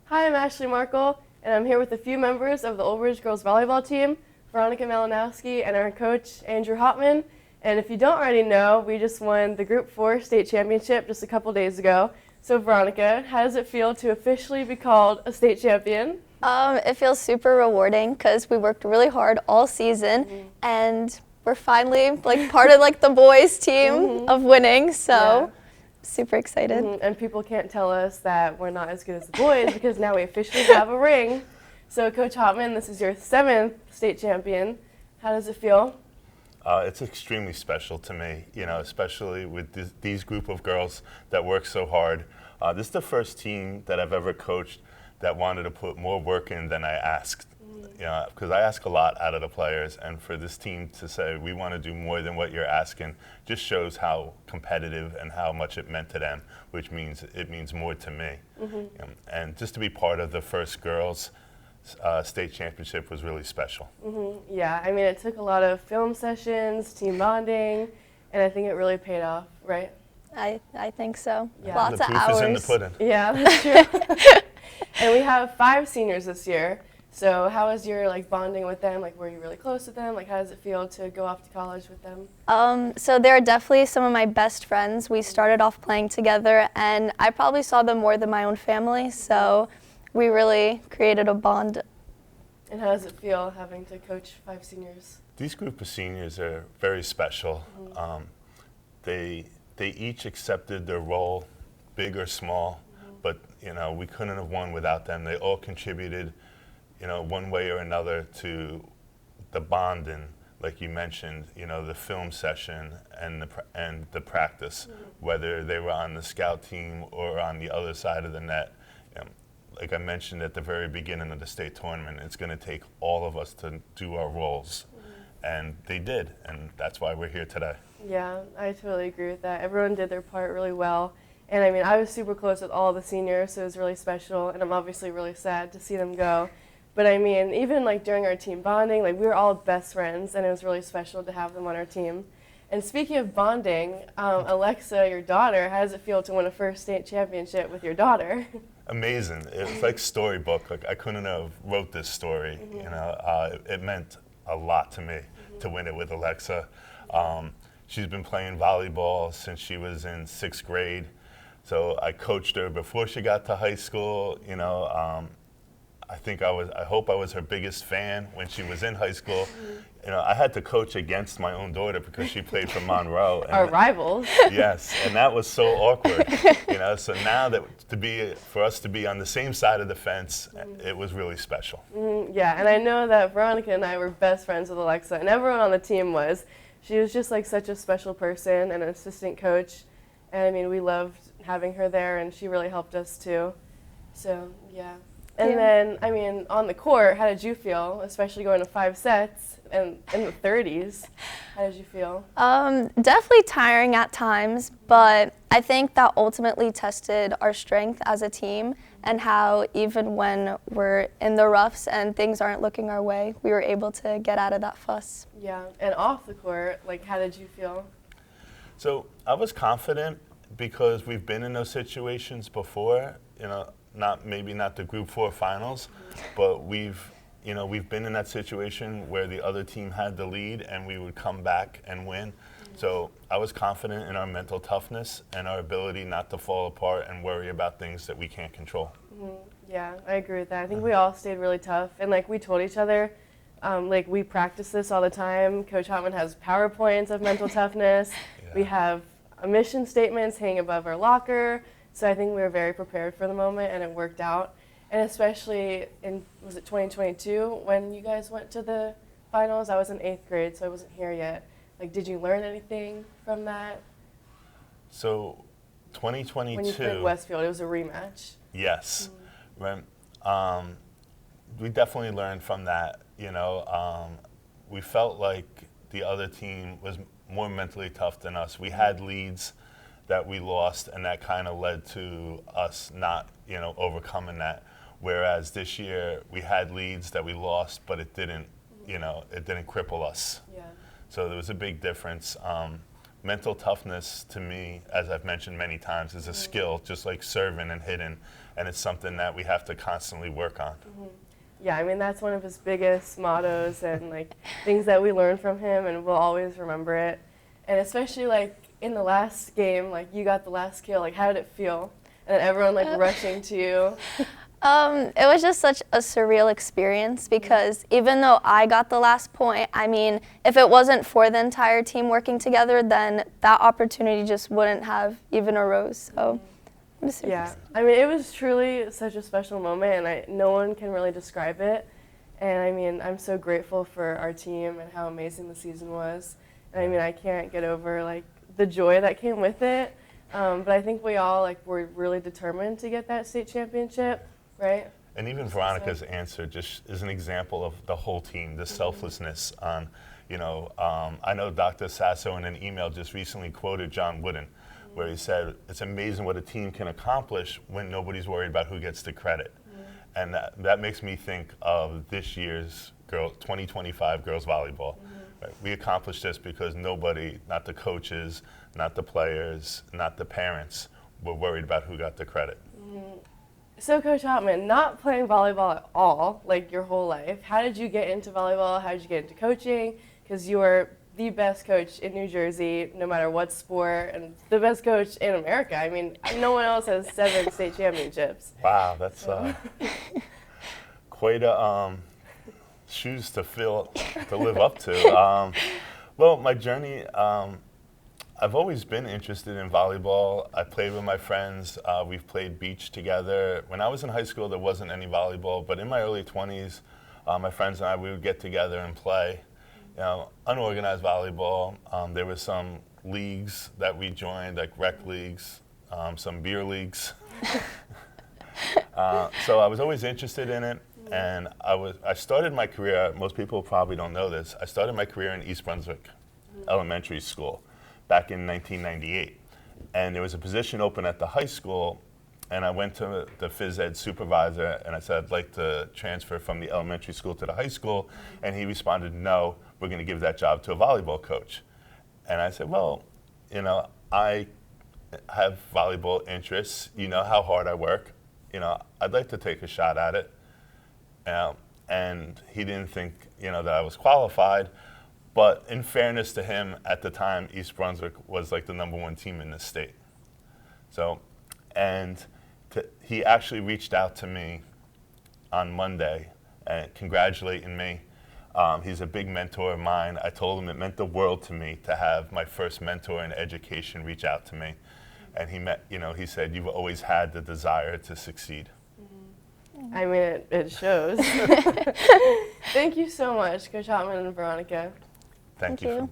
Hi, I'm Ashley Markle, and I'm here with a few members of the Old Bridge Girls Volleyball team, Veronica Malinowski and our coach, Andrew Hopman. And if you don't already know, we just won the Group 4 state championship just a couple days ago. So Veronica, how does it feel to officially be called a state champion? It feels super rewarding because we worked really hard all season, and we're finally part of the boys team of winning. So super excited. And people can't tell us that we're not as good as the boys because now we officially have a ring. So Coach Hopman, this is your 7th state champion. How does it feel? It's extremely special to me, especially with these group of girls that work so hard. This is the first team that I've ever coached that wanted to put more work in than I asked. Because I ask a lot out of the players, and for this team to say we want to do more than what you're asking just shows how competitive and how much it meant to them, which means it means more to me. And just to be part of the first girls state championship was really special. Yeah, I mean, it took a lot of film sessions, team bonding, and I think it really paid off, right? I think so. Yeah. Lots The of proof hours. is in the pudding. Yeah, that's true. And we have 5 seniors this year. So how was your bonding with them? Were you really close with them? How does it feel to go off to college with them? So they're definitely some of my best friends. We started off playing together, and I probably saw them more than my own family. So we really created a bond. And how does it feel having to coach 5 seniors? These group of seniors are very special. They each accepted their role, big or small, but we couldn't have won without them. They all contributed, one way or another to the bonding, like you mentioned, the film session and the practice, whether they were on the scout team or on the other side of the net. Like I mentioned at the very beginning of the state tournament, it's going to take all of us to do our roles. And they did, and that's why we're here today. Yeah, I totally agree with that. Everyone did their part really well. And I mean, I was super close with all the seniors, so it was really special, and I'm obviously really sad to see them go. But I mean, even during our team bonding, we were all best friends, and it was really special to have them on our team. And speaking of bonding, Alexa, your daughter, how does it feel to win a first state championship with your daughter? Amazing. It's like storybook. I couldn't have wrote this story. It meant a lot to me to win it with Alexa. She's been playing volleyball since she was in 6th grade. So I coached her before she got to high school. I hope I was her biggest fan when she was in high school. I had to coach against my own daughter because she played for Monroe. Our rivals. Yes, and that was so awkward. So now for us to be on the same side of the fence, it was really special. Yeah, and I know that Veronica and I were best friends with Alexa, and everyone on the team was. She was just such a special person and an assistant coach. And I mean, we loved having her there, and she really helped us too. So, yeah. And then, I mean, on the court, how did you feel, especially going to 5 sets and in the 30s? How did you feel? Definitely tiring at times, but I think that ultimately tested our strength as a team and how even when we're in the roughs and things aren't looking our way, we were able to get out of that fuss. Yeah, and off the court, how did you feel? So I was confident because we've been in those situations before, maybe not the Group 4 finals, but we've been in that situation where the other team had the lead and we would come back and win. So I was confident in our mental toughness and our ability not to fall apart and worry about things that we can't control. Yeah, I agree with that. I think we all stayed really tough, and we told each other, we practice this all the time. Coach Hopman has PowerPoints of mental toughness. Yeah. We have mission statements hanging above our locker. So I think we were very prepared for the moment, and it worked out. And especially was it 2022 when you guys went to the finals? I was in 8th grade, so I wasn't here yet. Did you learn anything from that? So 2022. When you played Westfield, it was a rematch. Yes. Right. We definitely learned from that. We felt like the other team was more mentally tough than us. We had leads that we lost, and that kind of led to us not, overcoming that. Whereas this year we had leads that we lost, but it didn't cripple us. Yeah. So there was a big difference. mental toughness to me, as I've mentioned many times, is a skill, just like serving and hitting, and it's something that we have to constantly work on. Yeah, I mean, that's one of his biggest mottos and like things that we learned from him, and we'll always remember it. And especially like in the last game, like you got the last kill, like how did it feel? And then everyone like rushing to you. It was just such a surreal experience because even though I got the last point, I mean, if it wasn't for the entire team working together, then that opportunity just wouldn't have even arose. So, it was super Yeah, I mean, it was truly such a special moment, and no one can really describe it. And I mean, I'm so grateful for our team and how amazing the season was. And I mean, I can't get over like the joy that came with it. But I think we all like were really determined to get that state championship, right? And even Veronica's answer just is an example of the whole team, the selflessness on, I know Dr. Sasso in an email just recently quoted John Wooden, where he said, it's amazing what a team can accomplish when nobody's worried about who gets the credit. And that makes me think of this year's 2025 girls volleyball. Right? We accomplished this because nobody, not the coaches, not the players, not the parents, were worried about who got the credit. So Coach Hopman, not playing volleyball at all, like your whole life, how did you get into volleyball? How did you get into coaching? Because you are the best coach in New Jersey, no matter what sport, and the best coach in America. I mean, no one else has 7 state championships. Wow, that's quite a shoes to fill, to live up to. Well, my journey, I've always been interested in volleyball. I played with my friends. We've played beach together. When I was in high school, there wasn't any volleyball, but in my early 20s, my friends and I, we would get together and play. Unorganized volleyball. There were some leagues that we joined, like rec leagues, some beer leagues. So I was always interested in it, and I started my career, most people probably don't know this, I started my career in East Brunswick Elementary School back in 1998. And there was a position open at the high school, and I went to the phys ed supervisor and I said, I'd like to transfer from the elementary school to the high school. And he responded, no, we're going to give that job to a volleyball coach. And I said, well, I have volleyball interests. You know how hard I work. I'd like to take a shot at it. And he didn't think, that I was qualified. But in fairness to him, at the time, East Brunswick was like the #1 team in the state. So, he actually reached out to me on Monday and congratulating me. He's a big mentor of mine. I told him it meant the world to me to have my first mentor in education reach out to me. And he said, you've always had the desire to succeed. I mean, it shows. Thank you so much, Coach Hopman and Veronica. Thank you.